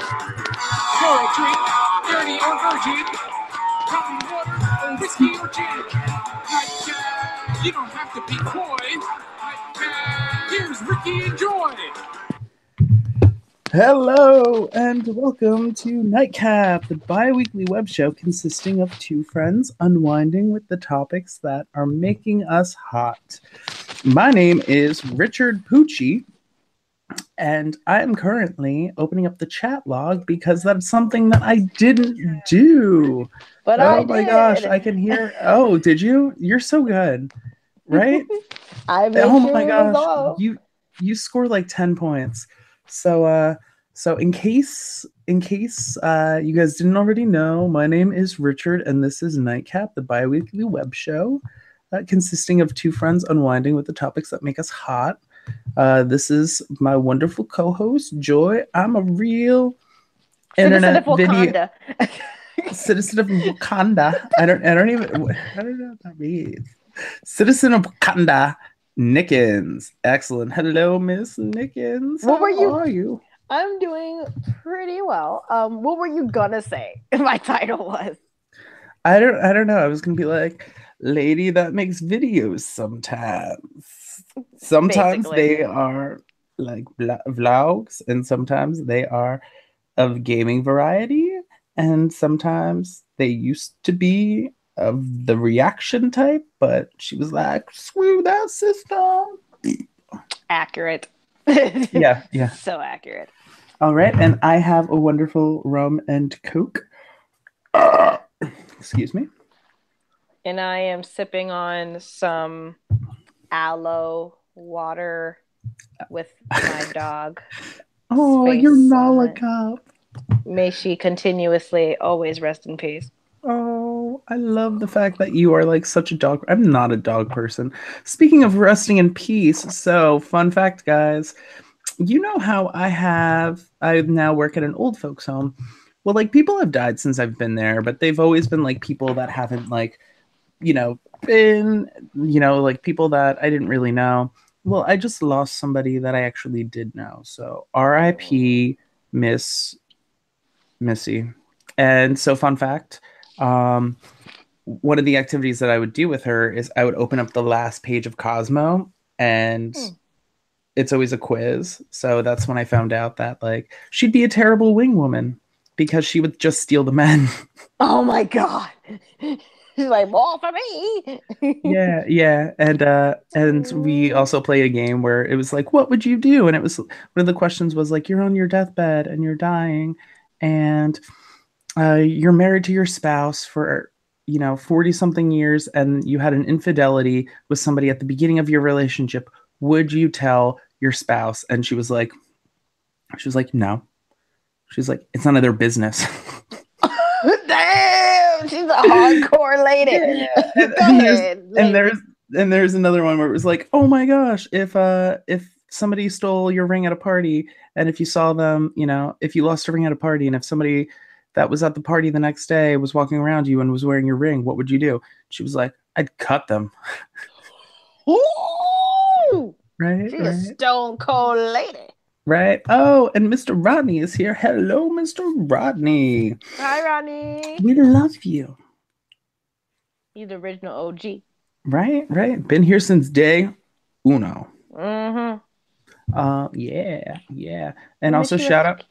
Poetry, dirty or virgin, common water, or whiskey or gin. Nightcap, you don't have to be coy. Nightcap, here's Ricky and Joy. Hello and welcome to Nightcap, the bi-weekly web show consisting of two friends unwinding with the topics that are making us hot. My name is Richard Pucci, and I am currently opening up the chat log because that's something that I didn't do. But oh I my did. gosh, I can hear. Oh, did you? You're so good, right? I made oh sure my it was gosh, all. you scored like 10 points. So in case you guys didn't already know, my name is Richard and this is Nightcap, the bi-weekly web show consisting of two friends unwinding with the topics that make us hot. This is my wonderful co-host Joy. I'm a real internet video citizen of Wakanda. I don't know what that means. Citizen of Wakanda, Nickens. Excellent. Hello, Miss Nickens. How are you? I'm doing pretty well. What were you gonna say? My title was. I don't know. I was gonna be like, lady that makes videos sometimes. Sometimes Basically. they are like vlogs, and sometimes they are of gaming variety, and sometimes they used to be of the reaction type, but she was like, screw that system. Accurate. Yeah. So accurate. All right, and I have a wonderful rum and Coke. Excuse me. And I am sipping on some aloe water with my dog. Oh, you're Nightcap. May she continuously always rest in peace. Oh, I love the fact that you are like such a dog. I'm not a dog person. Speaking of resting in peace, so fun fact, guys. You know how I now work at an old folks home. Well, like people have died since I've been there, but they've always been like people that haven't like, been, like people that I didn't really know. Well, I just lost somebody that I actually did know. So R.I.P. Miss Missy. And so fun fact, one of the activities that I would do with her is I would open up the last page of Cosmo and it's always a quiz. So that's when I found out that like she'd be a terrible wing woman because she would just steal the men. Oh my god. She's like, more for me. Yeah. And we also played a game where it was like, what would you do? And it was one of the questions was like, you're on your deathbed and you're dying and you're married to your spouse for 40 something years and you had an infidelity with somebody at the beginning of your relationship. Would you tell your spouse? And she was like, no. She's like, it's none of their business. Damn, she's a hardcore lady. Yeah. And there's another one where it was like, oh my gosh, if somebody stole your ring at a party and if you saw them, if you lost a ring at a party and if somebody that was at the party the next day was walking around you and was wearing your ring, what would you do? She was like, I'd cut them. Ooh, right? She's a stone cold lady. Right. Oh, and Mr. Rodney is here. Hello, Mr. Rodney. Hi, Rodney. We love you. He's the original OG. Right. Been here since day uno. Mm-hmm. Yeah. And also shout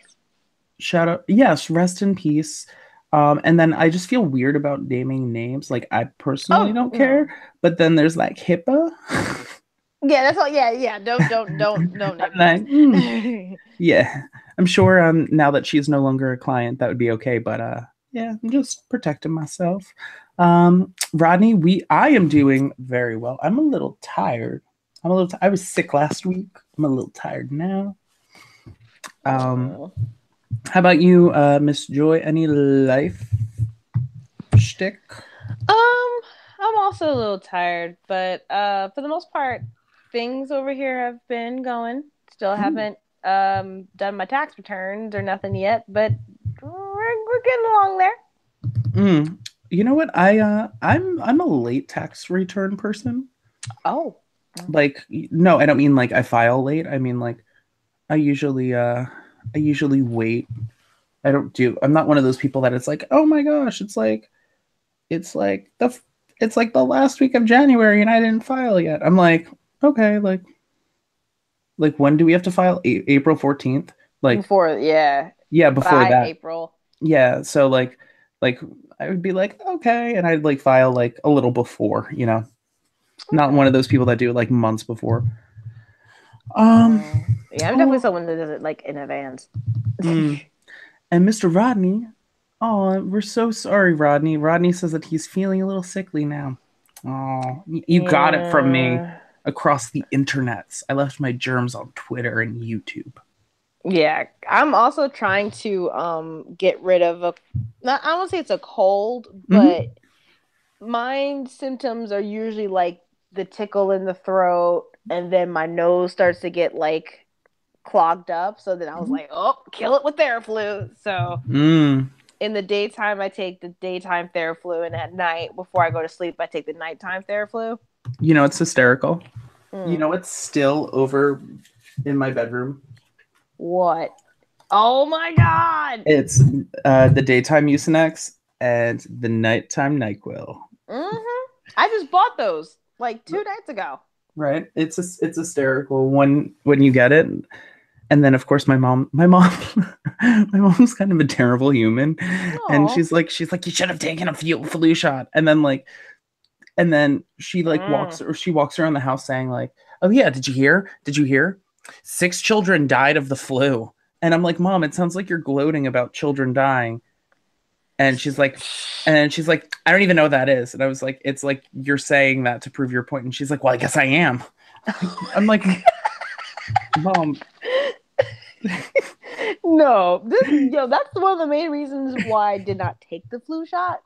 out. Yes, rest in peace. And then I just feel weird about naming names. Like I personally don't care, but then there's like HIPAA. Yeah, that's all. Yeah. Don't like, yeah, I'm sure now that she's no longer a client, that would be okay. But yeah, I'm just protecting myself. Rodney, I am doing very well. I'm a little tired. I was sick last week. I'm a little tired now. How about you, Miss Joy? Any life shtick? I'm also a little tired, but for the most part, things over here have been going. Still haven't done my tax returns or nothing yet, but we're getting along there. You know what? I'm a late tax return person. Oh. Like no, I don't mean like I file late. I mean like I usually wait I'm not one of those people that it's like, oh my gosh, it's like the last week of January and I didn't file yet. I'm like, okay, like when do we have to file? April 14th? Like, Before, yeah, yeah, before by that. April. Yeah, so like I would be like, okay, and I'd like file like a little before, Not one of those people that do it like months before. Yeah, I'm definitely someone that does it like in advance. And Mr. Rodney, oh, we're so sorry, Rodney. Rodney says that he's feeling a little sickly now. Oh, you got it from me across the internets. I left my germs on Twitter and YouTube. Yeah, I'm also trying to get rid of I don't say it's a cold, but my symptoms are usually like the tickle in the throat, and then my nose starts to get like clogged up. So then I was like, oh, kill it with Theraflu. So in the daytime, I take the daytime Theraflu, and at night, before I go to sleep, I take the nighttime Theraflu. It's hysterical. It's still over in my bedroom. What? Oh my god! It's the daytime Mucinex and the nighttime NyQuil. I just bought those like 2 nights ago. Right? It's hysterical when you get it. And then of course my mom's kind of a terrible human. Aww. And she's like, you should have taken a flu shot. And then she like walks around the house saying like, oh yeah, did you hear? 6 children died of the flu. And I'm like, Mom, it sounds like you're gloating about children dying. And she's like, I don't even know what that is. And I was like, it's like you're saying that to prove your point. And she's like, well, I guess I am. I'm like, Mom. No, that's one of the main reasons why I did not take the flu shot.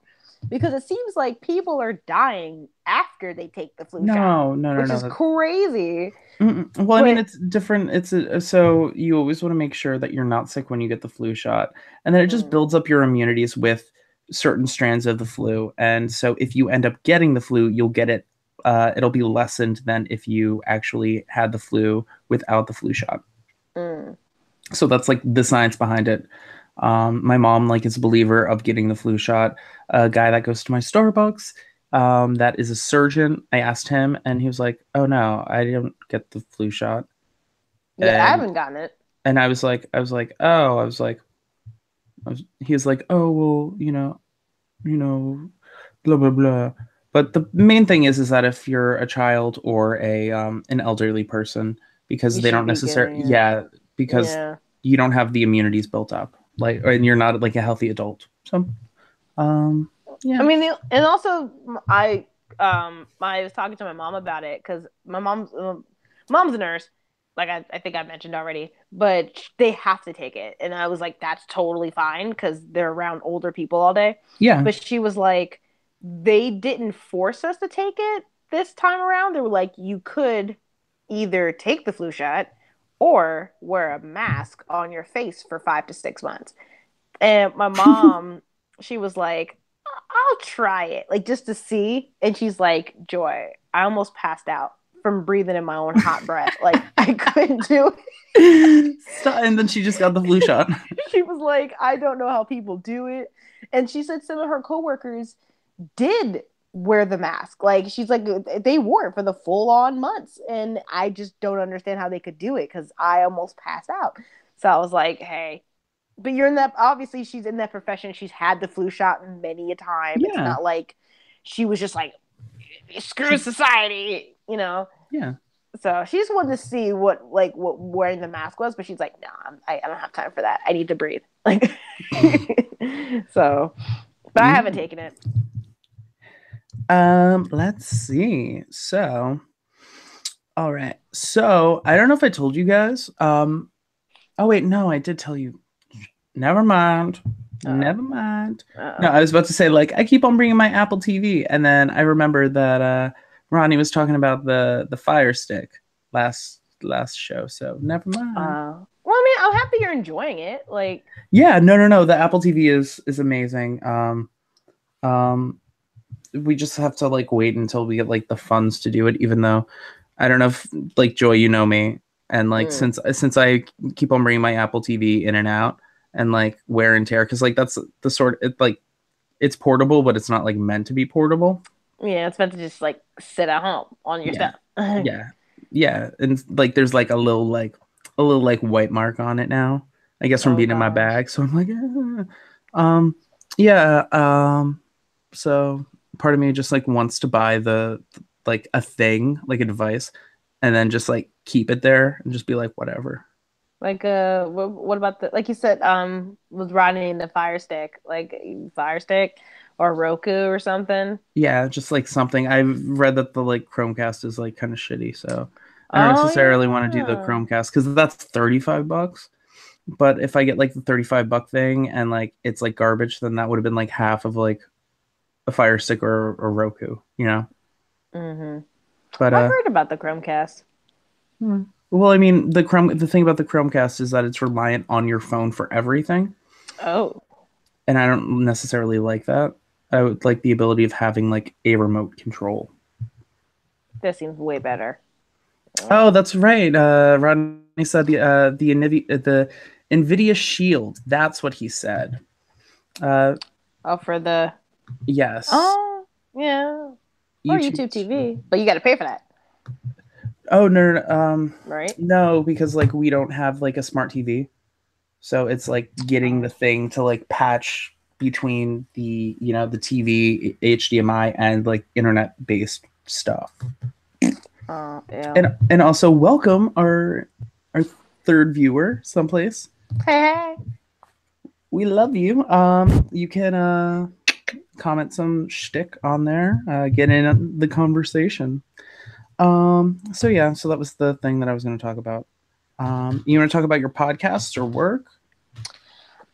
Because it seems like people are dying after they take the flu shot. No, which is crazy. Well, I mean, it's different. So you always want to make sure that you're not sick when you get the flu shot. And then it just builds up your immunities with certain strands of the flu. And so if you end up getting the flu, you'll get it. It'll be lessened than if you actually had the flu without the flu shot. So that's like the science behind it. My mom is a believer of getting the flu shot. A guy that goes to my Starbucks, that is a surgeon. I asked him, and he was like, "Oh no, I didn't get the flu shot." Yeah, I haven't gotten it. And he was like, "Oh, well, blah blah blah." But the main thing is that if you're a child or an elderly person, because they don't necessarily, because you don't have the immunities built up. And you're not like a healthy adult. So, yeah. I mean, and also I was talking to my mom about it because my mom's a nurse, like I think I mentioned already, but they have to take it, and I was like, that's totally fine because they're around older people all day. Yeah. But she was like, they didn't force us to take it this time around. They were like, you could either take the flu shot or wear a mask on your face for 5 to 6 months. And my mom, she was like, I'll try it, like just to see. And she's like, Joy, I almost passed out from breathing in my own hot breath. Like I couldn't do it. And then she just got the flu shot. She was like, I don't know how people do it. And she said some of her coworkers did wear the mask. Like she's like, they wore it for the full on months, and I just don't understand how they could do it because I almost passed out. So I was like, hey, but you're in that, obviously she's in that profession, she's had the flu shot many a time. It's not like she was just like, screw society, Yeah. So she just wanted to see what wearing the mask was, but she's like, no, I don't have time for that, I need to breathe, like. So but I haven't taken it. Let's see. So, all right. So, I don't know if I told you guys. Oh wait, no, I did tell you. Never mind. Never mind. No, I was about to say I keep on bringing my Apple TV, and then I remember that Ronnie was talking about the Fire Stick last show. So never mind. Well, I mean, I'm happy you're enjoying it. Like, yeah, no. The Apple TV is amazing. We just have to wait until we get the funds to do it, even though I don't know if Joy, me, and since I keep on bringing my Apple TV in and out, and like wear and tear, because like that's the sort it like it's portable, but it's not like meant to be portable. Yeah, it's meant to just like sit at home on your Yeah, stuff. yeah, yeah, and like there's like a little like white mark on it now, I guess from Oh being in my gosh. bag. So I'm like, yeah, so part of me just like wants to buy the like a thing, like a device, and then just like keep it there and just be like whatever. Like what about the like you said was riding the Fire Stick, like Fire Stick or Roku or something? Yeah, just like something. I've read that the like Chromecast is like kind of shitty, so I don't Oh necessarily want to do the yeah. Chromecast because that's $35. But if I get like the $35 thing and like it's like garbage, then that would have been like half of like a Fire Stick or Roku, you know. Mm-hmm. But I've heard about the Chromecast. well, I mean, the thing about the Chromecast is that it's reliant on your phone for everything, Oh, and I don't necessarily like that. I would like the ability of having like a remote control. that seems way better. Oh, that's right. Rodney said the NVIDIA Shield. That's what he said. Uh, Oh, for the yes, oh yeah, or YouTube. YouTube TV, but you got to pay for that, Oh no, right? no, because like we don't have like a smart TV, so it's like getting the Oh, thing to like patch between the the TV, HDMI, and like internet based stuff. oh, yeah. And also welcome our third viewer someplace. Hey, hey. We love you. You can comment some shtick on there, get in the conversation. So yeah, so that was the thing that I was going to talk about. You want to talk about your podcasts or work?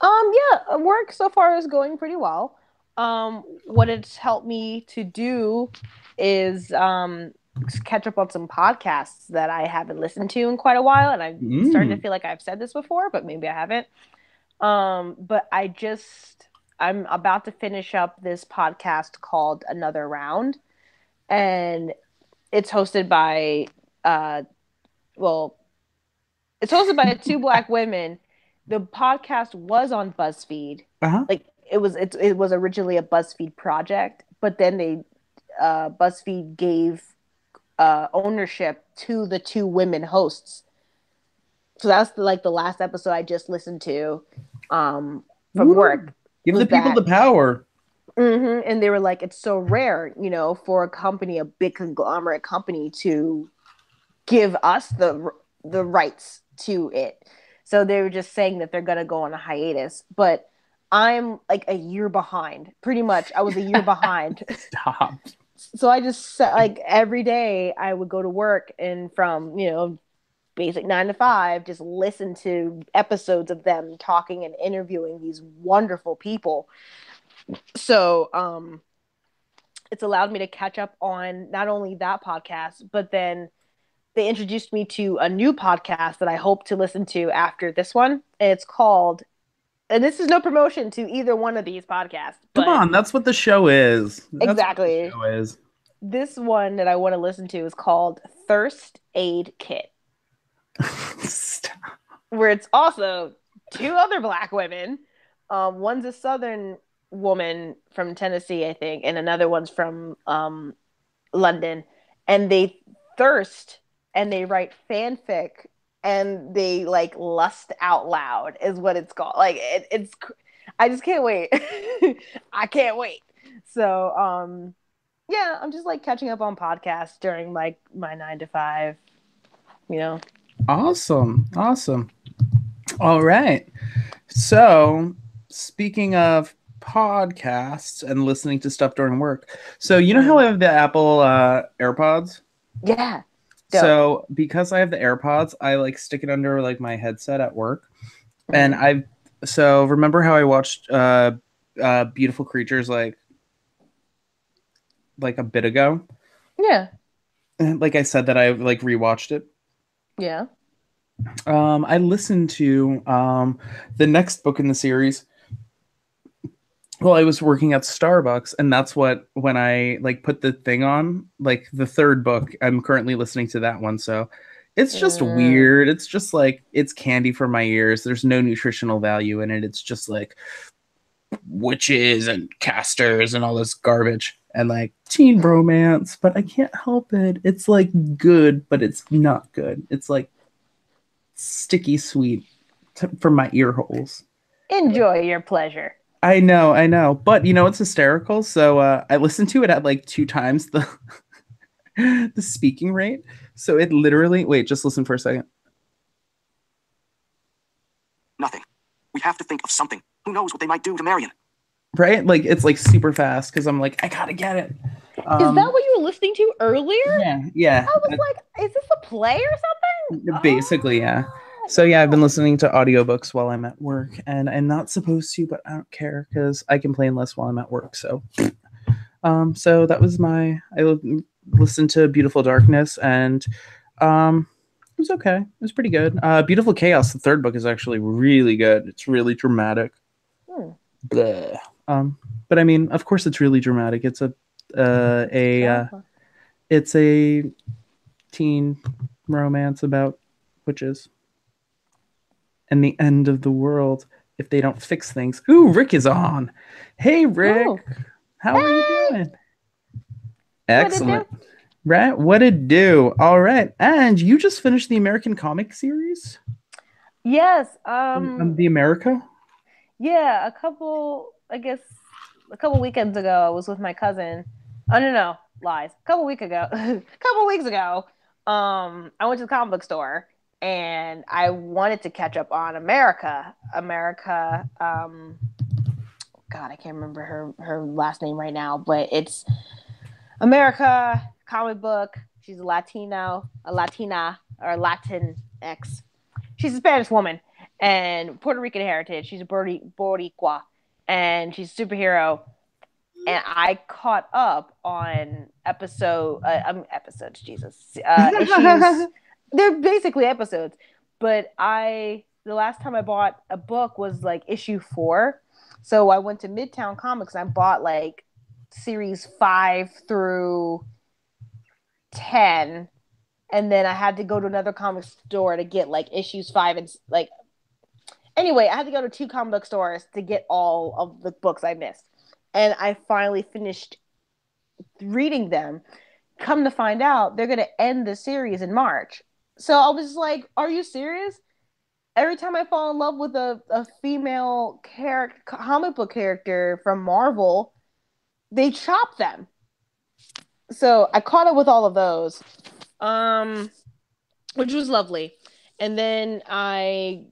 Yeah, work so far is going pretty well. What it's helped me to do is catch up on some podcasts that I haven't listened to in quite a while, and I'm starting to Mm. feel like I've said this before, but maybe I haven't. But I'm about to finish up this podcast called Another Round, and it's hosted by uh well, it's hosted by two black women. The podcast was on BuzzFeed. Uh-huh. Like it was originally a BuzzFeed project, but then they BuzzFeed gave ownership to the two women hosts. So that's like the last episode I just listened to from Woo. work Give the was people the that. power. And they were like, it's so rare, for a company, a big conglomerate company, to give us the rights to it. So they were just saying that they're gonna go on a hiatus, but I'm like a year behind. Pretty much, I was a year behind. Stop. So I just like every day I would go to work and from basic 9 to 5, just listen to episodes of them talking and interviewing these wonderful people. So it's allowed me to catch up on not only that podcast, but then they introduced me to a new podcast that I hope to listen to after this one. And it's called, and this is no promotion to either one of these podcasts, Come but on, that's what the show is. That's what the exactly. show is. This one that I want to listen to is called Thirst Aid Kit, Stop. where it's also two other black women. One's a Southern woman from Tennessee, I think, and another one's from London. And they thirst and they write fanfic and they like lust out loud is what it's called. Like it's I just can't wait. I can't wait. So yeah, I'm just like catching up on podcasts during like my 9 to 5, you know. Awesome. Awesome. All right. So, speaking of podcasts and listening to stuff during work, so you know how I have the Apple AirPods? Yeah. Dope. So, because I have the AirPods, I like stick it under like my headset at work. And so remember how I watched Beautiful Creatures like a bit ago? Yeah. Like I said that I like rewatched it. Yeah. I listened to the next book in the series. Well, I was working at Starbucks, and that's when I like put the thing on, like the third book. I'm currently listening to that one, so It's just weird. It's just like it's candy for my ears. There's no nutritional value in it. It's just like witches and casters and all this garbage and like teen romance, but I can't help it. It's like good, but it's not good. It's like sticky sweet from my ear holes. Enjoy your pleasure. I know. But you know it's hysterical? So I listened to it at like 2 times the the speaking rate. So it literally wait, just listen for a second. Nothing. We have to think of something. Who knows what they might do to Marion? Right? Like it's like super fast because I'm like, I gotta get it. Is that what you were listening to earlier? Yeah. I was like, is this a play or something? Basically, yeah. So yeah, I've been listening to audiobooks while I'm at work, and I'm not supposed to, but I don't care because I complain less while I'm at work. So, so that was I listened to Beautiful Darkness, and it was okay. It was pretty good. Beautiful Chaos, the third book, is actually really good. It's really dramatic. Blah. But I mean, of course, it's really dramatic. It's it's a teen romance about witches and the end of the world if they don't fix things. Ooh, Rick is on. Hey, Rick. Ooh. How are you doing? Excellent. Right? What it do? All right. And you just finished the American comic series? Yes. The America? Yeah, a couple weekends ago, I was with my cousin. Oh, no, lies. A couple weeks ago, I went to the comic book store and I wanted to catch up on America. God, I can't remember her last name right now, but it's America comic book. She's a Latina or Latinx. She's a Spanish woman and Puerto Rican heritage. She's a Boricua, and she's a superhero. And I caught up on episodes. Jesus, issues. They're basically episodes, but the last time I bought a book was like issue 4. So I went to Midtown Comics and I bought like series 5 through 10. And then I had to go to another comic store to get like issues 5 and like. Anyway, I had to go to 2 comic book stores to get all of the books I missed. And I finally finished reading them. Come to find out, they're going to end the series in March. So I was like, are you serious? Every time I fall in love with a female comic book character from Marvel, they chop them. So I caught up with all of those, which was lovely. And then I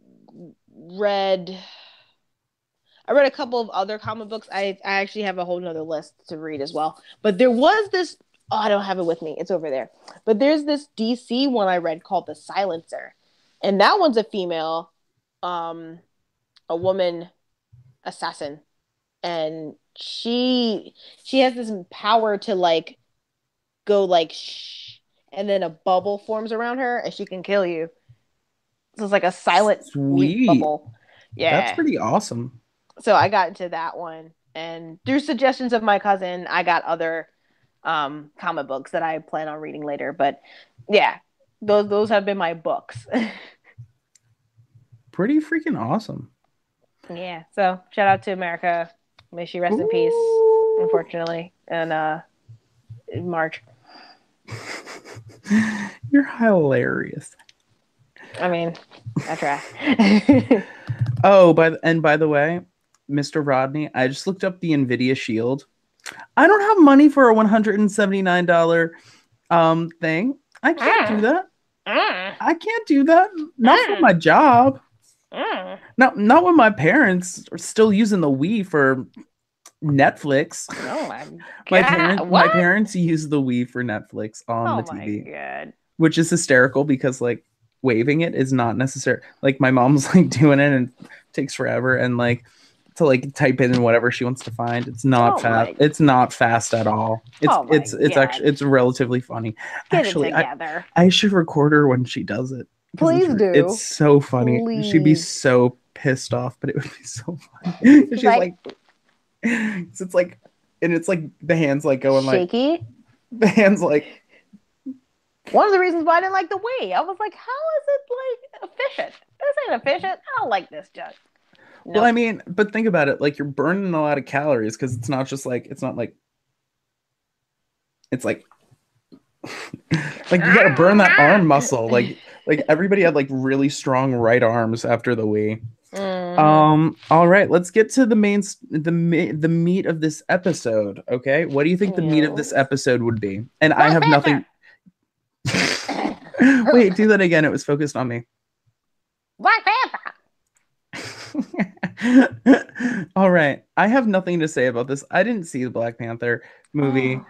read a couple of other comic books. I actually have a whole nother list to read as well. But there was this, I don't have it with me. It's over there. But there's this DC one I read called The Silencer. And that one's a female, a woman assassin. And she has this power to like go like shh, and then a bubble forms around her and she can kill you. So it's like a silent sweet bubble. Yeah. That's pretty awesome. So I got into that one, and through suggestions of my cousin, I got other comic books that I plan on reading later. But yeah, those have been my books. Pretty freaking awesome. Yeah. So shout out to America. May she rest in peace. Unfortunately, and in March. You're hilarious. I mean, I try. Oh, by the way, Mr. Rodney, I just looked up the NVIDIA Shield. I don't have money for a $179 thing. I can't do that. I can't do that. Not for my job. Not when my parents are still using the Wii for Netflix. Oh my God. My parents use the Wii for Netflix on the TV. Oh my God. Which is hysterical because like waving it is not necessary. Like my mom's like doing it and it takes forever and like to like type in whatever she wants to find. It's not fast. It's not fast at all. It's actually it's relatively funny. Get actually, it together. I should record her when she does it. Please do. It's so funny. Please. She'd be so pissed off, but it would be so funny. She's like it's like, and it's like the hands like going shaky. like the hands like One of the reasons why I didn't like the Wii. I was like, how is it like efficient? This ain't efficient. I don't like this junk. Well, I mean, but think about it. Like, you're burning a lot of calories because it's not just like, it's not like, it's like you gotta burn that arm muscle. Like everybody had like really strong right arms after the Wii. All right, let's get to the the meat of this episode. Okay, what do you think the meat of this episode would be? And I have nothing. Wait, do that again. It was focused on me. Black Panther. All right, I have nothing to say about this. I didn't see the Black Panther movie.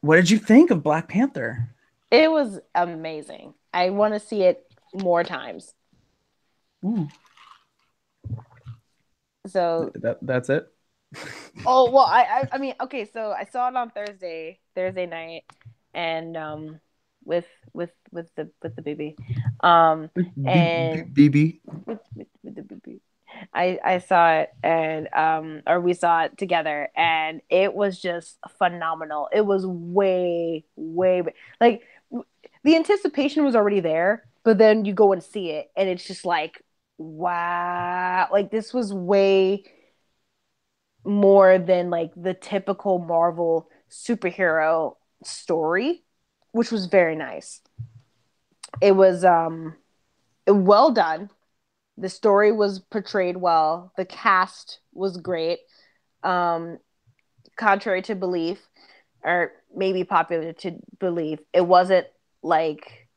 What did you think of Black Panther? It was amazing. I want to see it more times. Ooh. So that's it. Oh well, I mean, okay. So I saw it on Thursday night, and with the baby, and BB. with the baby. I saw it or we saw it together, and it was just phenomenal. It was way like the anticipation was already there, but then you go and see it, and it's just like, wow, like this was way more than like the typical Marvel superhero story, which was very nice. It was well done. The story was portrayed well. The cast was great. Contrary to belief, or maybe popular to belief, it wasn't like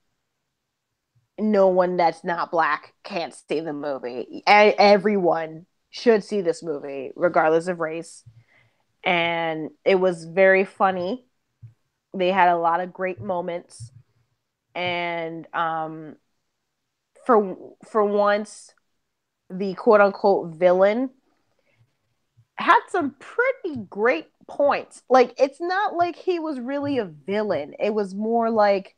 no one that's not black can't see the movie. Everyone should see this movie, regardless of race. And it was very funny. They had a lot of great moments. And for once, the quote unquote villain had some pretty great points. Like, it's not like he was really a villain. It was more like,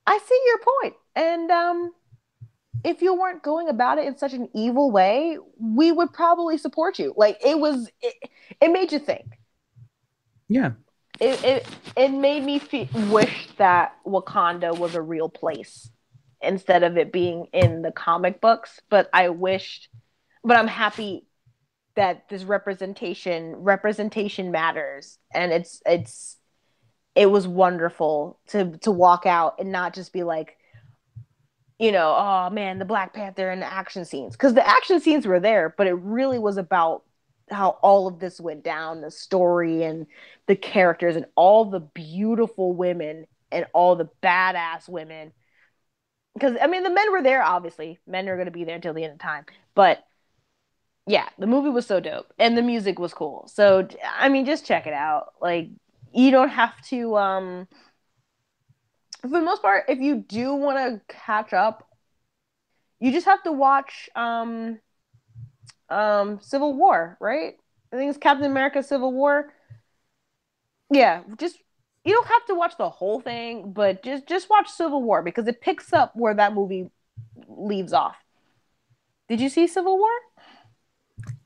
I see your point. And if you weren't going about it in such an evil way, we would probably support you. Like, it made you think. Yeah. It made me wish that Wakanda was a real place instead of it being in the comic books. But I'm happy that this representation matters, and it was wonderful to walk out and not just be like, oh man, the Black Panther and the action scenes, because the action scenes were there, but it really was about how all of this went down, the story and the characters and all the beautiful women and all the badass women. Because I mean, the men were there, obviously. Men are going to be there until the end of time. But yeah, the movie was so dope, and the music was cool. So I mean, just check it out. Like, you don't have to. For the most part, if you do want to catch up, you just have to watch Civil War, right? I think it's Captain America Civil War. Yeah, just you don't have to watch the whole thing, but just watch Civil War because it picks up where that movie leaves off. Did you see Civil War?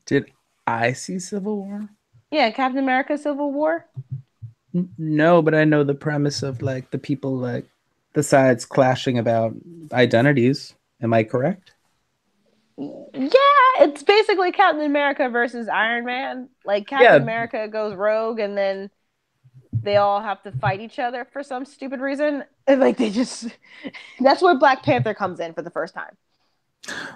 Did I see Civil War? Yeah, Captain America Civil War. No, but I know the premise of like the people like the sides clashing about identities. Am I correct? Yeah, it's basically Captain America versus Iron Man. Like, Captain America goes rogue, and then they all have to fight each other for some stupid reason. And like, that's where Black Panther comes in for the first time.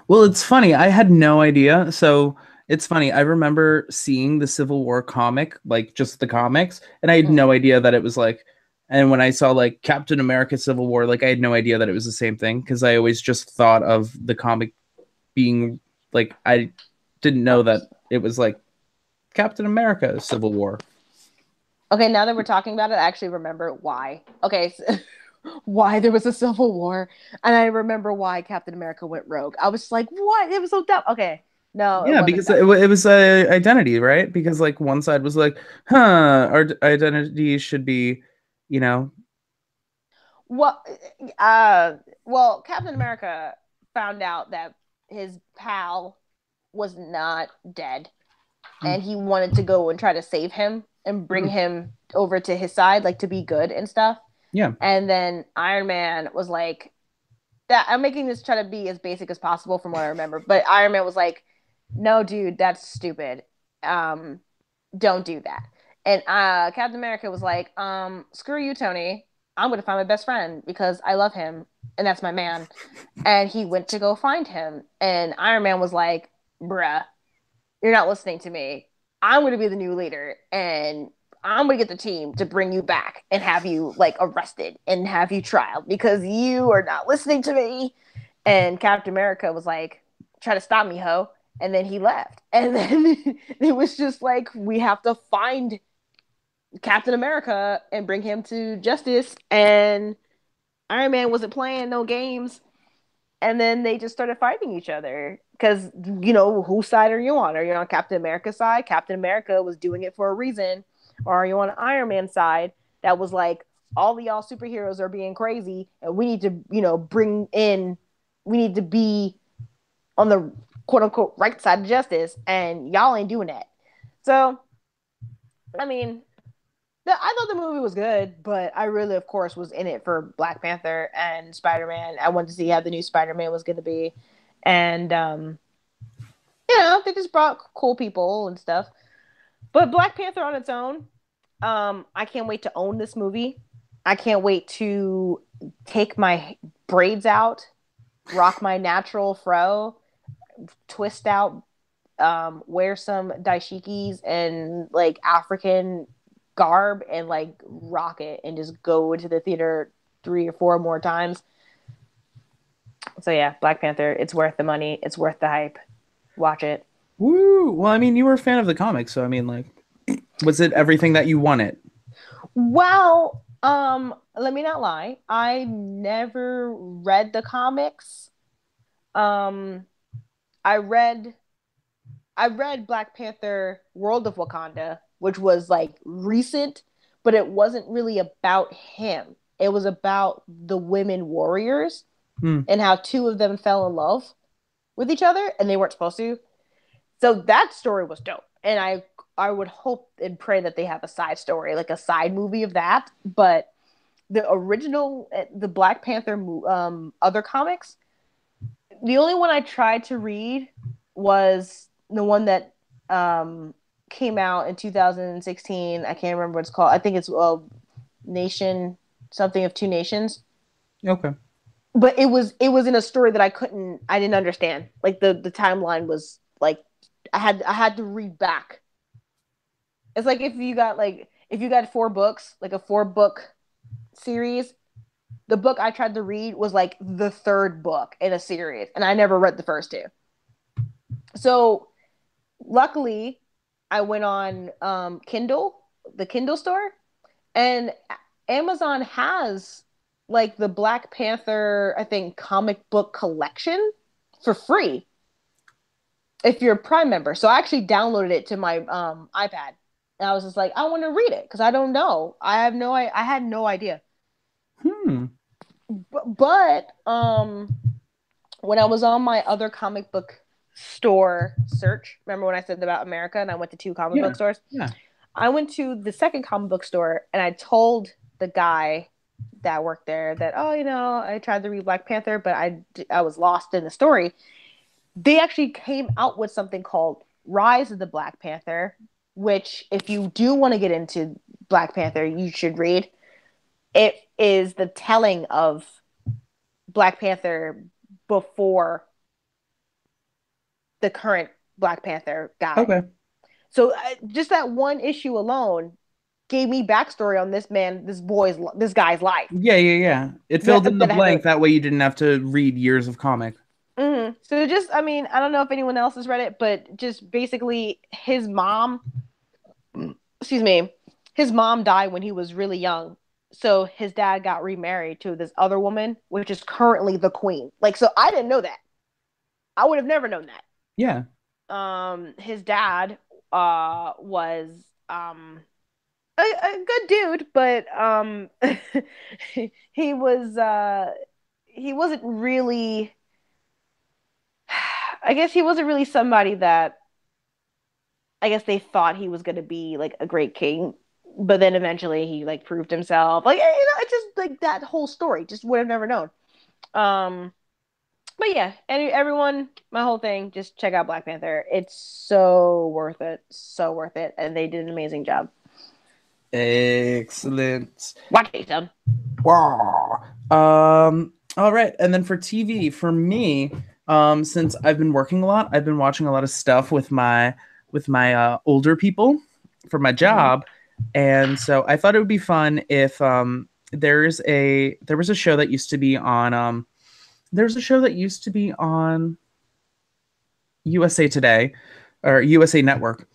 Well, it's funny. I had no idea. So it's funny. I remember seeing the Civil War comic, like just the comics, and I had no idea that it was like. And when I saw like Captain America Civil War, like I had no idea that it was the same thing because I always just thought of the comic being like, I didn't know that it was like Captain America Civil War. Okay, now that we're talking about it, I actually remember why. Okay, so why there was a Civil War, and I remember why Captain America went rogue. I was like, what? It was so dumb. Okay, no. Yeah, because it was identity, right? Because like one side was like, our identity should be, Well, Captain America found out that his pal was not dead, and he wanted to go and try to save him. and bring him over to his side, like to be good and stuff. Yeah. And then Iron Man was like, that I'm making this try to be as basic as possible from what I remember, but Iron Man was like, no, dude, that's stupid. Don't do that. And Captain America was like, screw you, Tony. I'm going to find my best friend because I love him and that's my man. And he went to go find him. And Iron Man was like, bruh, you're not listening to me. I'm going to be the new leader and I'm going to get the team to bring you back and have you like arrested and have you trialed because you are not listening to me. And Captain America was like, try to stop me, ho. And then he left. And then it was just like, we have to find Captain America and bring him to justice. And Iron Man wasn't playing no games. And then they just started fighting each other because, you know, whose side are you on? Are you on Captain America's side? Captain America was doing it for a reason. Or are you on Iron Man's side that was like, all of y'all superheroes are being crazy and we need to, you know, we need to be on the quote unquote right side of justice and y'all ain't doing that. So, I mean, I thought the movie was good, but I really, of course, was in it for Black Panther and Spider-Man. I wanted to see how the new Spider-Man was going to be. And, you know, they just brought cool people and stuff. But Black Panther on its own, I can't wait to own this movie. I can't wait to take my braids out, rock my natural fro, twist out, wear some dashikis and like African garb and like rock it and just go to the theater 3 or 4 more times. So yeah, Black Panther, it's worth the money, it's worth the hype. Watch it. Woo! Well, I mean, you were a fan of the comics, so I mean, like, was it everything that you wanted? Well, let me not lie. I never read the comics. Um, I read Black Panther World of Wakanda, which was like recent, but it wasn't really about him. It was about the women warriors and how 2 of them fell in love with each other and they weren't supposed to. So that story was dope. And I would hope and pray that they have a side story, like a side movie of that. But the original, the Black Panther other comics, the only one I tried to read was the one that came out in 2016. I can't remember what it's called. I think it's Nation, something of Two Nations. Okay. But it was in a story that I didn't understand. Like the timeline was like I had to read back. It's like if you got 4 books, like a 4-book series, the book I tried to read was like the 3rd book in a series, and I never read the first 2. So luckily, I went on Kindle, the Kindle store, and Amazon has like the Black Panther, I think, comic book collection for free if you're a Prime member. So I actually downloaded it to my iPad, and I was just like, I want to read it because I don't know. I had no idea. But when I was on my other comic book store search, remember when I said about America and I went to 2 comic book stores? Yeah. I went to the second comic book store and I told the guy that worked there that, oh, you know, I tried to read Black Panther, but I was lost in the story. They actually came out with something called Rise of the Black Panther, which if you do want to get into Black Panther, you should read. It is the telling of Black Panther before the current Black Panther guy. Okay. So just that one issue alone gave me backstory on this guy's life. Yeah. It filled in the blank. That way you didn't have to read years of comic. Mm-hmm. So just, I mean, I don't know if anyone else has read it, but just basically his mom died when he was really young. So his dad got remarried to this other woman, which is currently the queen. Like, so I didn't know that. I would have never known that. Yeah. His dad was a good dude, but he wasn't really, I guess he wasn't really somebody that I guess they thought he was going to be like a great king, but then eventually he like proved himself. Like, it's just like that whole story. Just would have never known. Um, but yeah, everyone, my whole thing, just check out Black Panther. It's so worth it, and they did an amazing job. Excellent. Watch it, son. Wow. All right, and then for TV, for me, since I've been working a lot, I've been watching a lot of stuff with my older people for my job, and so I thought it would be fun if there was a show that used to be on USA Today or USA Network.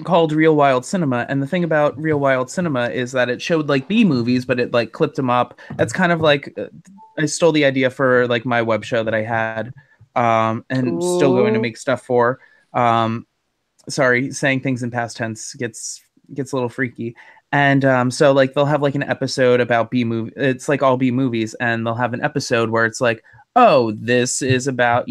Called Real Wild Cinema, and the thing about Real Wild Cinema is that it showed like B movies, but it like clipped them up. That's kind of like I stole the idea for like my web show that I had, and still going to make stuff for. Sorry, saying things in past tense gets a little freaky. And so like they'll have like an episode about B movie. It's like all B movies, and they'll have an episode where it's like, oh, this is about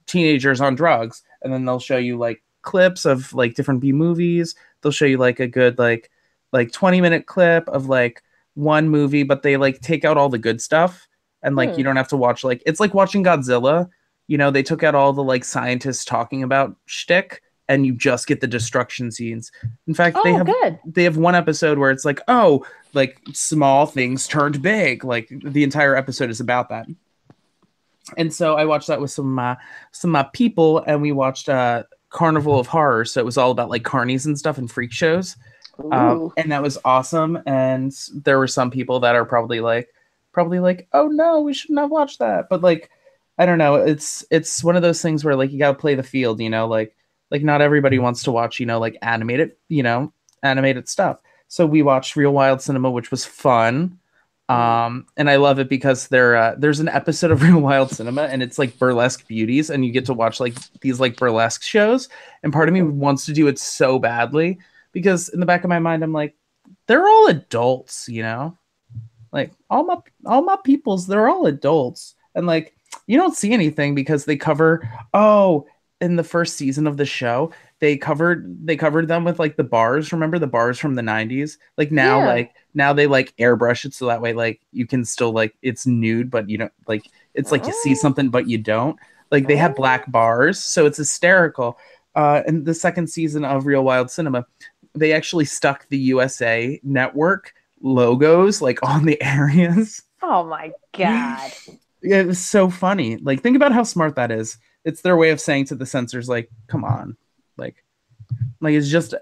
teenagers on drugs, and then they'll show you like clips of like different B movies. They'll show you like a good like 20-minute clip of like one movie, but they like take out all the good stuff, and like you don't have to watch like it's like watching Godzilla. They took out all the like scientists talking about shtick, and you just get the destruction scenes. In fact, they have one episode where it's like, oh, like small things turned big. Like the entire episode is about that. And so I watched that with some of my people, and we watched Carnival of Horror. So it was all about like carnies and stuff and freak shows. And that was awesome. And there were some people that are probably like, oh no, we shouldn't have watched that. But like, I don't know. It's one of those things where like you gotta play the field, like not everybody wants to watch, like animated stuff. So we watched Real Wild Cinema, which was fun. And I love it because there's an episode of Real Wild Cinema, and it's like burlesque beauties, and you get to watch like these like burlesque shows. And part of me wants to do it so badly because in the back of my mind, I'm like, they're all adults, like all my peoples, they're all adults. And like, you don't see anything because they cover, in the first season of the show, they covered them with like the bars. Remember the bars from the 90s? Like now they like airbrush it so that way like you can still like it's nude, but you don't like it's like you see something but you don't. Like they have black bars, so it's hysterical. In the second season of Real Wild Cinema, they actually stuck the USA Network logos like on the areas. Oh my god. Yeah, it was so funny. Like, think about how smart that is. It's their way of saying to the censors, like, come on. Like it's just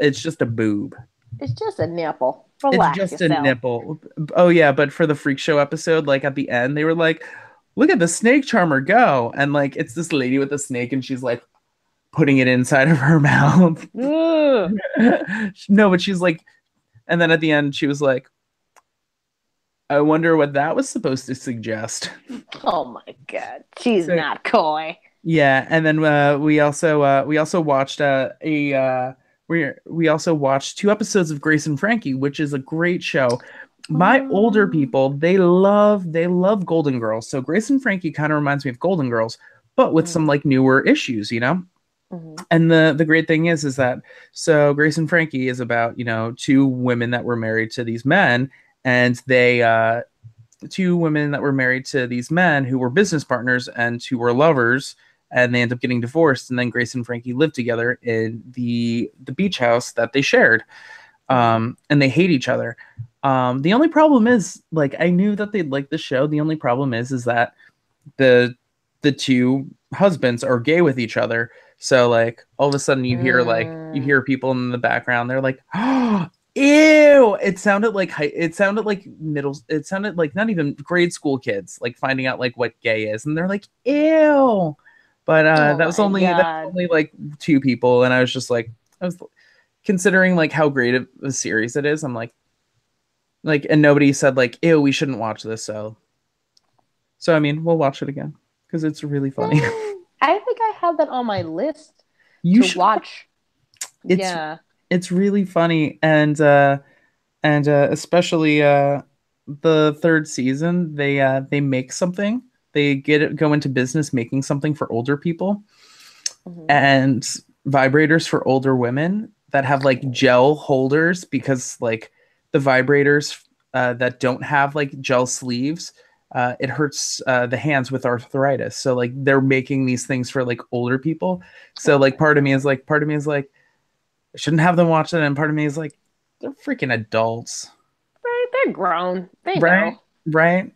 a boob. It's just a nipple. Relax it's just yourself. a nipple. Oh yeah, but for the freak show episode, like at the end, they were like, look at the snake charmer go. And like it's this lady with a snake, and she's like putting it inside of her mouth. No, but she's like, and then at the end, she was like, I wonder what that was supposed to suggest. Oh my god, she's not coy. Yeah, and then we also watched we also watched 2 episodes of Grace and Frankie, which is a great show. My older people, they love Golden Girls. So Grace and Frankie kind of reminds me of Golden Girls, but with some like newer issues, And the great thing is that so Grace and Frankie is about 2 women that were married to these men. And they 2 women that were married to these men who were business partners and who were lovers, and they end up getting divorced. And then Grace and Frankie live together in the beach house that they shared, and they hate each other. The only problem is, like, I knew that they'd like the show. The only problem is that the 2 husbands are gay with each other. So like all of a sudden you hear people in the background. They're like, oh, ew. It sounded like not even grade school kids like finding out like what gay is, and they're like, ew. But that was only like 2 people, and I was considering like how great of a series it is. I'm like, and nobody said like, ew, we shouldn't watch this. So I mean, we'll watch it again because it's really funny. I think I have that on my list to watch. It's really funny, and especially the 3rd season, they make something. They go into business making something for older people, and vibrators for older women that have like gel holders because like the vibrators that don't have like gel sleeves, it hurts the hands with arthritis. So like they're making these things for like older people. So like part of me is like I shouldn't have them watch it, and part of me is like they're freaking adults, Right? They're grown. They right? know. Right.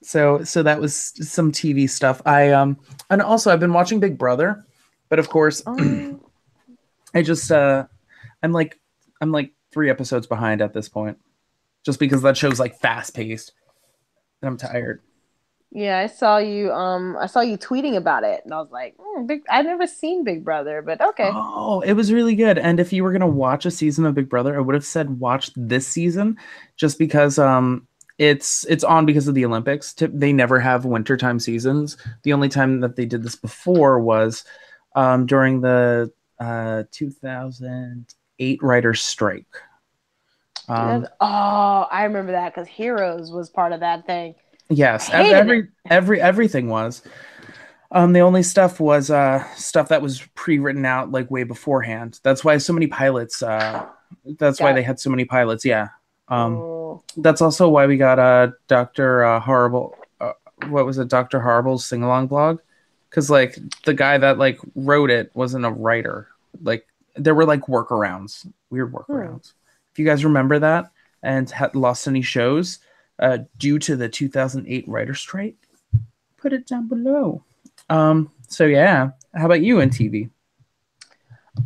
So that was some TV stuff. And also I've been watching Big Brother, but of course Um, I just I'm like I'm like 3 episodes behind at this point, just because that show's like fast paced, and I'm tired. yeah, I saw you. I saw you tweeting about it, and I was like, Big. I've never seen Big Brother, but okay. Oh, it was really good. And if you were gonna watch a season of Big Brother, I would have said watch this season, just because it's on because of the Olympics. They never have wintertime seasons. The only time that they did this before was during the 2008 writers' strike. I remember that because Heroes was part of that thing. Yes, Hated it. everything was. The only stuff was stuff that was pre-written out like way beforehand. That's why so many pilots. That's why Got they had so many pilots. Yeah. oh, That's also why we got Doctor Horrible. What was it, Doctor Horrible's sing-along blog? Because like the guy that like wrote it wasn't a writer. Like there were like workarounds, weird workarounds. If you guys remember that and had lost any shows due to the 2008 writer strike, put it down below. So yeah, how about you in TV?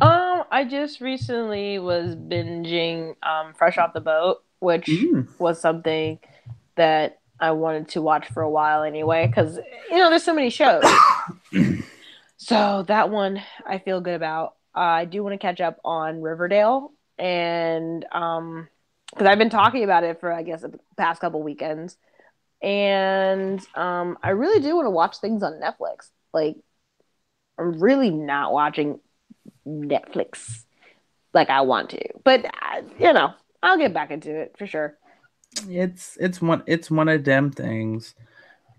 I just recently was binging Fresh Off the Boat, which Mm. was something that I wanted to watch for a while anyway, because there's so many shows. So that one I feel good about. I do want to catch up on Riverdale, and because I've been talking about it for I guess the past couple weekends, and I really do want to watch things on Netflix. Like I'm really not watching Netflix like I want to, but I'll get back into it for sure. It's one of them things.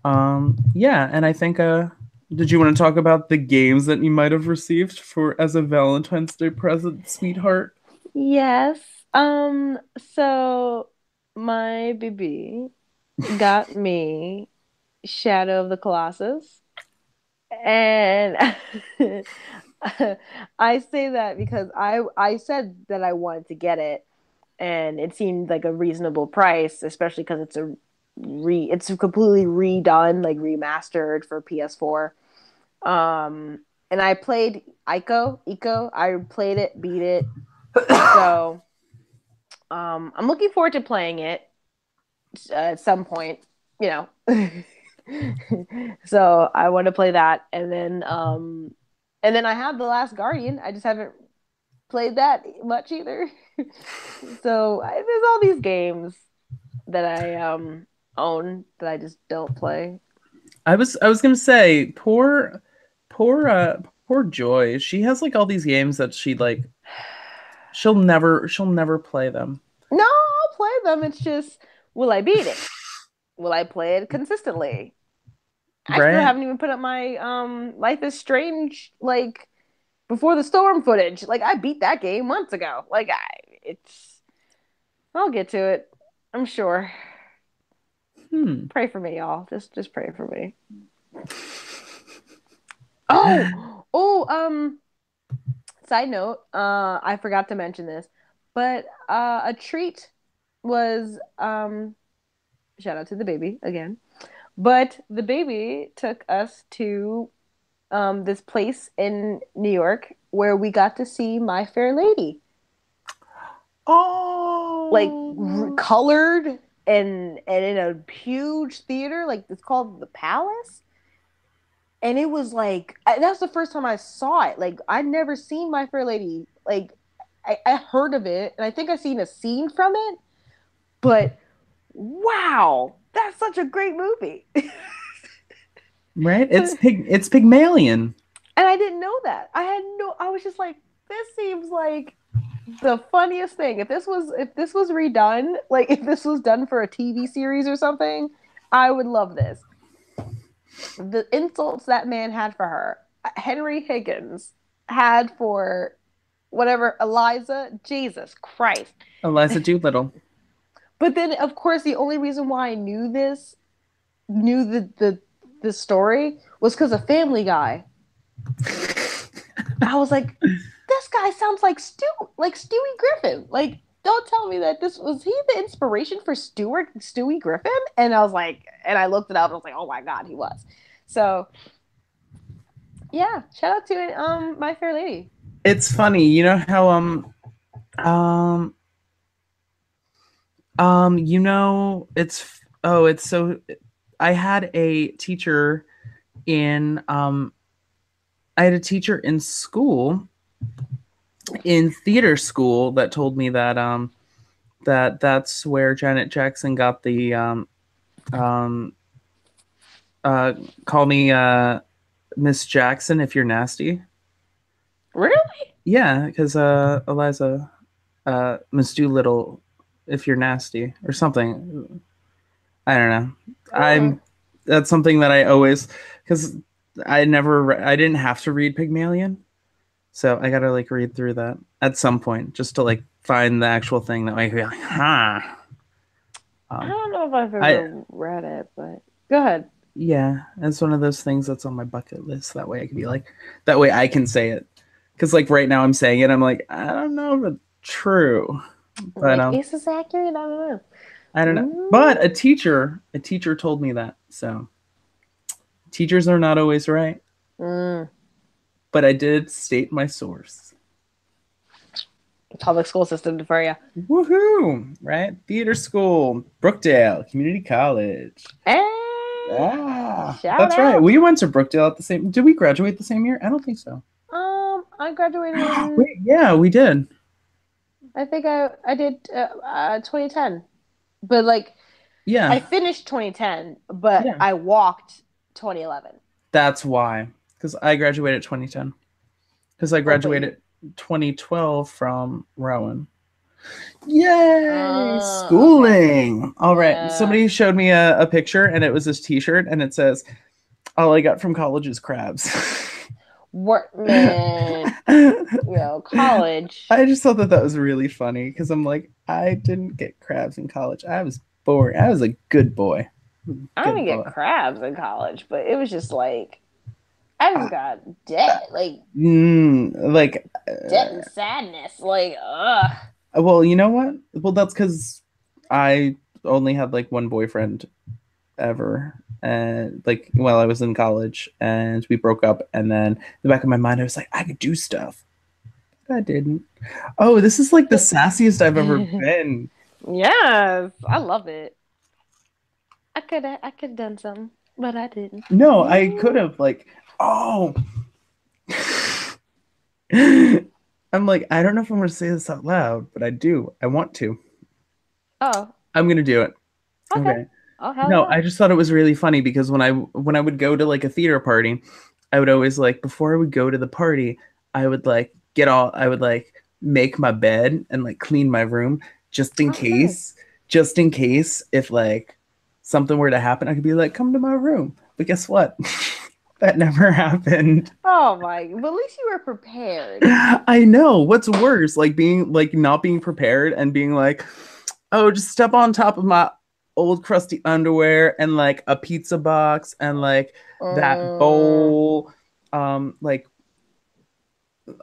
Yeah, and I think did you want to talk about the games that you might have received for as a Valentine's Day present, sweetheart? Yes. So my baby got me Shadow of the Colossus. And I say that because I said that I wanted to get it and it seemed like a reasonable price, especially because it's completely redone, like remastered for PS4. And I played Ico. I played it, beat it. So I'm looking forward to playing it at some point, you know. So I want to play that, and then I have The Last Guardian. I just haven't played that much either. So there's all these games that I own that I just don't play. I was gonna say poor Joy. She has like all these games that she'll never play them. No, I'll play them. It's just, will I beat it? Will I play it consistently? I still Right? haven't even put up my Life is Strange like before the storm footage. Like I beat that game months ago. I'll get to it. I'm sure. Pray for me, y'all. Just pray for me. Oh, side note, I forgot to mention this, but a treat was shout out to the baby again. But the baby took us to this place in New York where we got to see My Fair Lady. Oh, Like colored and in a huge theater, like it's called the Palace. And it was like that's the first time I saw it. Like I'd never seen My Fair Lady. Like I heard of it, and I think I seen a scene from it. But wow, that's such a great movie. right? It's Pygmalion. And I didn't know that. I was just like, this seems like the funniest thing. If this was redone, like if this was done for a TV series or something, I would love this. The insults that man had for her. Henry Higgins. had for whatever Eliza. Jesus Christ. Eliza Doolittle. But then, of course, the only reason why I knew the story was because of Family Guy. I was like, this guy sounds like Stewie Griffin. Like, don't tell me that this was he the inspiration for Stewie Griffin? And I was like, and I looked it up and I was like, oh my god, he was. So yeah, shout out to My Fair Lady. It's funny, you know how you know, it's so I had a teacher in school, in theater school, that told me that that's where Janet Jackson got the call me Miss Jackson if you're nasty. Really? Yeah, because Eliza, Miss Doolittle, if you're nasty or something. I don't know. That's something that I always, because I didn't have to read Pygmalion, so I gotta like read through that at some point just to like find the actual thing that I feel like, huh. I don't know if I've ever read it, but go ahead. Yeah, it's one of those things that's on my bucket list. That way I can be like, that way I can say it. Because like right now I'm saying it, I'm like, I don't know if it's true. But like, is this accurate? I don't know. I don't know. But a teacher told me that. So teachers are not always right. But I did state my source. Public school system for you. Woohoo! Right? Theater school, Brookdale Community College. That's right. We went to Brookdale at the same. Did we graduate the same year? I don't think so. I graduated. Wait, yeah, we did. I think I did 2010, but like, yeah, I finished 2010, but yeah. I walked 2011. That's why, because I graduated 2010. Because I graduated 2012 from Rowan. Yay! Schooling. Okay. All right. Yeah. Somebody showed me a picture, and it was this T-shirt, and it says, "All I got from college is crabs." What, man? College. I just thought that was really funny because I'm like, I didn't get crabs in college. I was boring. I was a good boy. I didn't get crabs in college, but it was just like, I just got debt, like debt and sadness, like ugh. Well, you know what? Well, that's because I only had like one boyfriend ever, and like while I was in college, and we broke up. And then in the back of my mind, I was like, I could do stuff. I didn't. Oh, this is like the sassiest I've ever been. Yes, I love it. I could have done something, but I didn't. No, I could have like. Oh. I'm like, I don't know if I'm going to say this out loud, but I do. I want to. Oh. I'm going to do it. Okay. Oh, hell no, yeah. I just thought it was really funny because when I would go to like a theater party, I would always like, before I would go to the party, I would like make my bed and like clean my room just in case if like something were to happen, I could be like, come to my room. But guess what? That never happened. Oh my! But at least you were prepared. I know. What's worse, like being like not being prepared and being like, oh, just step on top of my old crusty underwear and like a pizza box and like that bowl. Like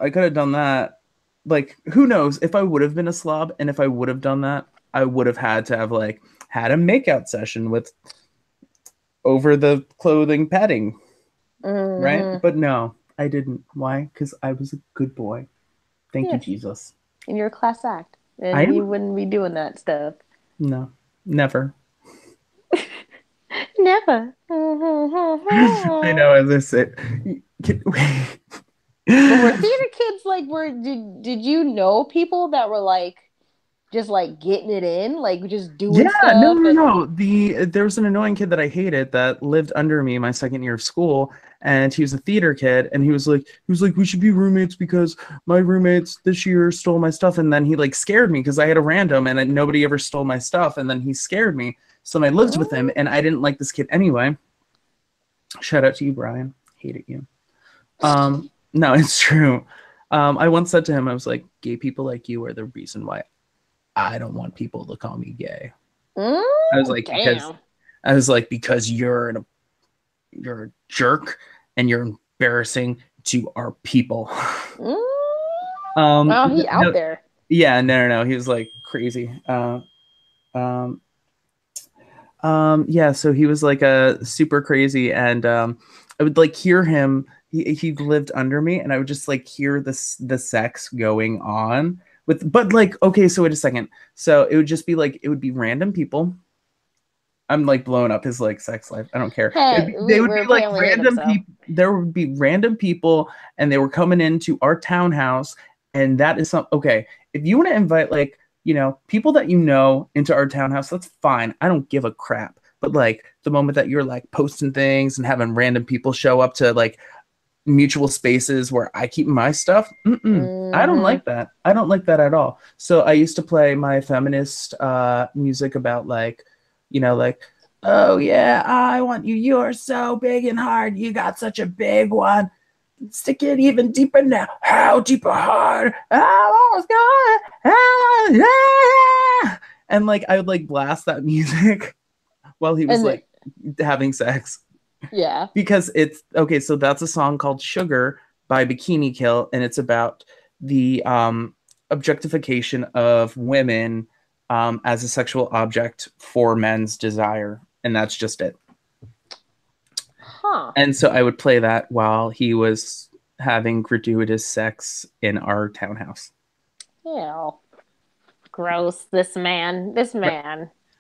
I could have done that. Like who knows if I would have been a slob, and if I would have done that, I would have had to have like had a makeout session with over the clothing padding. Right? But no, I didn't. Why? Because I was a good boy. Thank you, Jesus. And you're a class act. And you wouldn't be doing that stuff. No. Never. Never. I know, as I said. But were theater kids like, did you know people that were like, just like getting it in, like just doing stuff? No. There was an annoying kid that I hated that lived under me my second year of school, and he was a theater kid, and he was like, we should be roommates because my roommates this year stole my stuff, and then he like scared me because I had a random and then nobody ever stole my stuff, and then he scared me, so then I lived with him, and I didn't like this kid anyway. Shout out to you, Brian. Hated you. No, it's true. I once said to him, I was like, gay people like you are the reason why I don't want people to call me gay. I was like, Damn. because you're a jerk and you're embarrassing to our people. Wow, he out no, there. yeah, no. He was like crazy. Yeah, so he was like a super crazy, and I would like hear him. He lived under me, and I would just like hear the sex going on with. But like, okay, so wait a second. So it would just be like it would be random people. I'm like blowing up his like sex life. I don't care. Hey, They would we're be like apparently random so. people. There would be random people, and they were coming into our townhouse, and that is some okay. If you want to invite like people that you know into our townhouse, that's fine. I don't give a crap. But like the moment that you're like posting things and having random people show up to like mutual spaces where I keep my stuff, I don't like that. I don't like that at all. So I used to play my feminist music about like, like, oh yeah, I want you. You're so big and hard. You got such a big one. Stick it even deeper now. How deep or hard? And like I would like blast that music while he was And like having sex. Yeah. Because it's okay, so that's a song called Sugar by Bikini Kill, and it's about the objectification of women as a sexual object for men's desire, and that's just it. Huh. And so I would play that while he was having gratuitous sex in our townhouse. Ew. Gross. This man.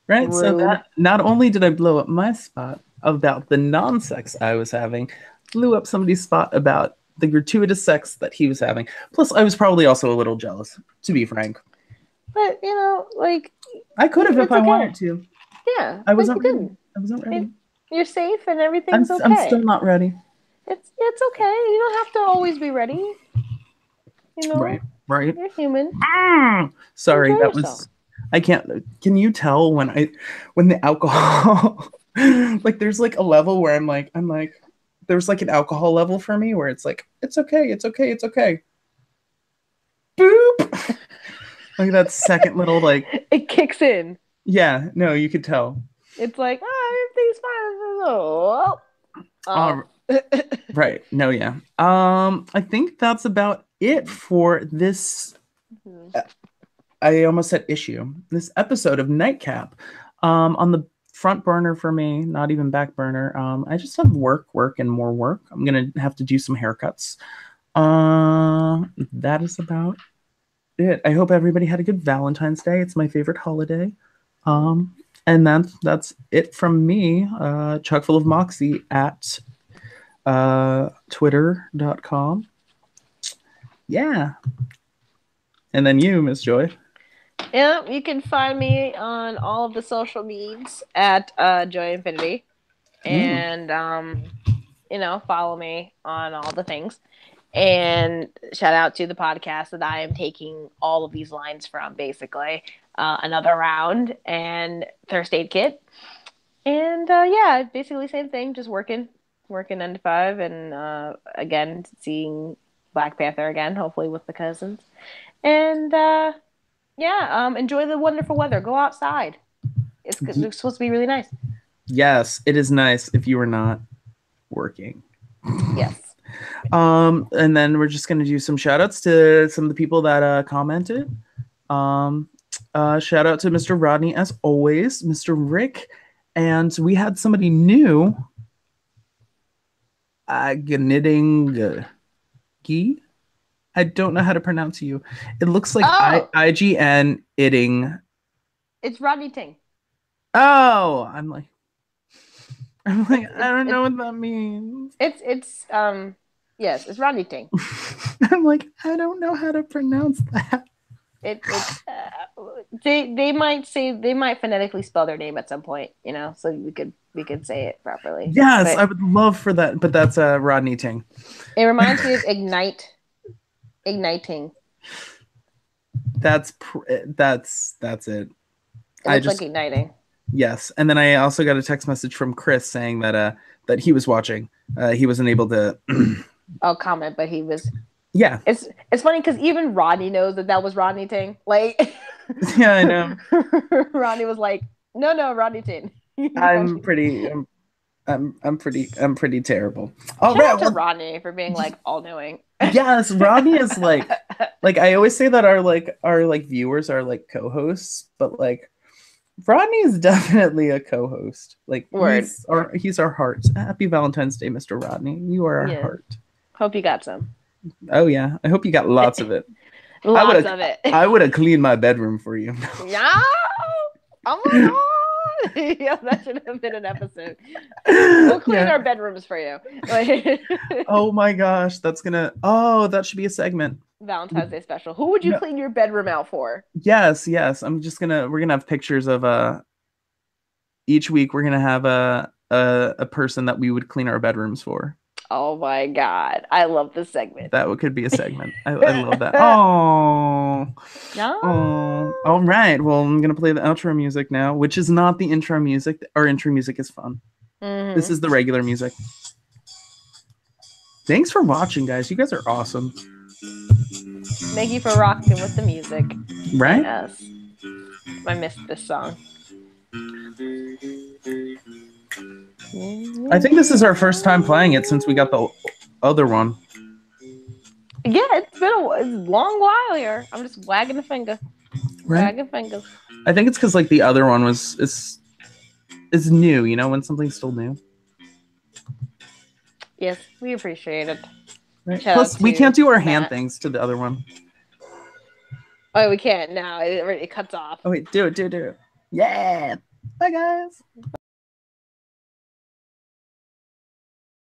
Right? Rude. So that, not only did I blow up my spot about the non-sex I was having, blew up somebody's spot about the gratuitous sex that he was having. Plus, I was probably also a little jealous, to be frank. But, like... I could have if I wanted to. Yeah. I wasn't but you ready. didn't. I wasn't ready. You're safe and everything's okay. I'm still not ready. It's okay. You don't have to always be ready. Right. You're human. Sorry, Enjoy that yourself. was... I can't... Can you tell when the alcohol... like, there's like a level where I'm like... There's like an alcohol level for me where it's like, it's okay. Boop! Like that second little like... It kicks in. Yeah, no, you could tell. It's like, everything's fine. Right. No, yeah. I think that's about it for this... I almost said issue. This episode of Nightcap. On the front burner for me, not even back burner. I just have work, and more work. I'm gonna have to do some haircuts. That is about it. I hope everybody had a good Valentine's Day. It's my favorite holiday. And that's it from me. Chuck full of Moxie at twitter.com. Yeah. And then you, Miss Joy. Yeah, you can find me on all of the social medias at Joy Infinity. And, follow me on all the things. And shout out to the podcast that I am taking all of these lines from, basically. Another Round and First Aid Kit. And, basically same thing, just working 9 to 5. And, again, seeing Black Panther again, hopefully with the cousins. And, enjoy the wonderful weather. Go outside. It's supposed to be really nice. Yes, it is nice if you are not working. Yes. And then we're just gonna do some shout outs to some of the people that commented. Shout out to Mr. Rodney as always, Mr. Rick, and we had somebody new. Gnitting I don't know how to pronounce you. It looks like IGN itting. It's Rodney Ting. Oh, I'm like, I don't know what that means. It's yes, it's Rodney Ting. I'm like, I don't know how to pronounce that. They might phonetically spell their name at some point, so we could say it properly. Yes, I would love for that, but that's Rodney Ting. It reminds me of igniting. That's it. It looks like igniting. Yes, and then I also got a text message from Chris saying that he was watching. He wasn't able to comment, but he was. Yeah. It's funny because even Rodney knows that was Rodney Ting. Like, Yeah, I know. Rodney was like, no, Rodney Ting. I'm pretty terrible. All Shout right, out to well, Rodney for being like all knowing. yes, Rodney is like I always say that our viewers are like co-hosts, but like Rodney is definitely a co-host. Like Word. he's our heart. Happy Valentine's Day, Mr. Rodney. You are our heart. Hope you got some. Oh yeah, I hope you got lots of it. Lots of it. I would have cleaned my bedroom for you. Yeah. Oh my god. Yeah, that should have been an episode. We'll clean our bedrooms for you. Oh my gosh, that should be a segment. Valentine's Day special. Who would you clean your bedroom out for? Yes. We're gonna have pictures of each week we're gonna have a person that we would clean our bedrooms for. Oh my god. I love this segment. That could be a segment. I love that. Oh. No. Oh. All right. Well, I'm gonna play the outro music now, which is not the intro music. Our intro music is fun. Mm-hmm. This is the regular music. Thanks for watching, guys. You guys are awesome. Thank you for rocking with the music. Right? Yes. I missed this song. I think this is our first time playing it since we got the other one. Yeah, it's been a long while here. I'm just wagging a finger. Right? Wagging fingers. I think it's because like the other one is new, you know, when something's still new. Yes, we appreciate it. Right. Plus, we can't do our hand things to the other one. Oh, we can't now. It cuts off. Oh wait, do it. Yeah. Bye, guys.